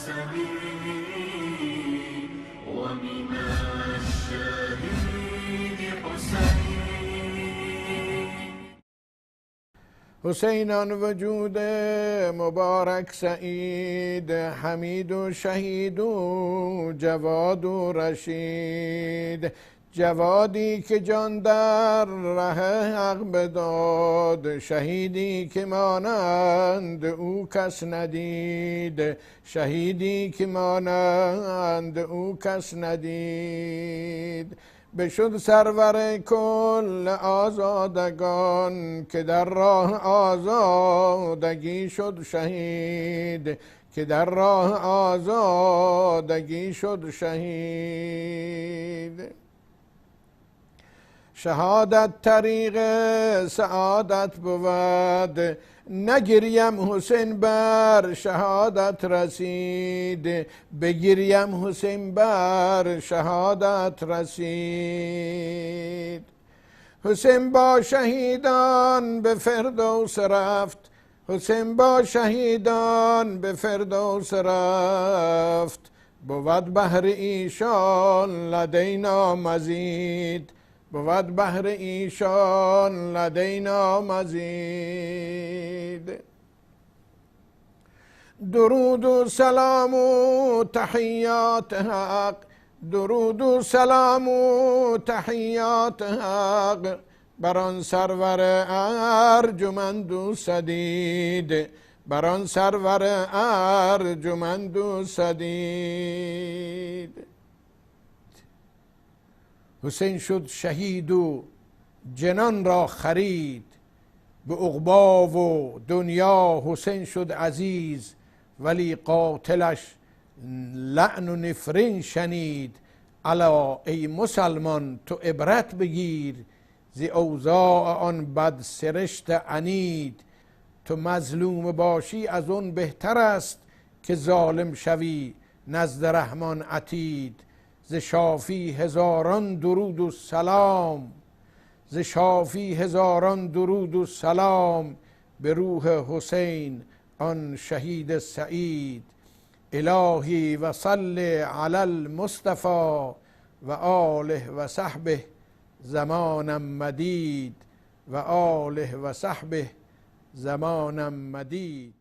الحسن ومن الشهيد حسين. حسینان وجود مبارک سعید، حمید و شهید و جواد و رشید. جوادی که جان در ره حق بداد، شهیدی که مانند او کس ندید. شهیدی که مانند او کس ندید. بشد سرور کل آزادگان، که در راه آزادگی شد شهید. که در راه آزادگی شد شهید. شهادت طریق سعادت بود، نگریم حسین بر شهادت رسید. بگریم حسین بر شهادت رسید. حسین با شهیدان به فردوس رفت، حسین با شهیدان به فردوس رفت. بود بهر ایشان لدینا مزید، بود بهر ایشان لدینا مزید. درود و سلام و تحیات حق، درود و سلام و تحیات حق، بر آن سرور ارجمند و سدید. بر آن سرور ارجمند و سدید. حسین شد شهید و جنان را خرید، به عقبا و دنیا حسین شد عزیز. ولی قاتلش لعن و نفرین شنید. الا ای مسلمان تو عبرت بگیر، ز اوضاع آن بد سرشت عنید. تو مظلوم باشی از اون بهتر است، که ظالم شوی نزد رحمان عتید. ز شافی هزاران درود و سلام، ز شافی هزاران درود و سلام، به روح حسین آن شهید سعید. الهی و صل علی المصطفى و آله و صحبه زمانا مدید. و آله و صحبه زمانا مدید.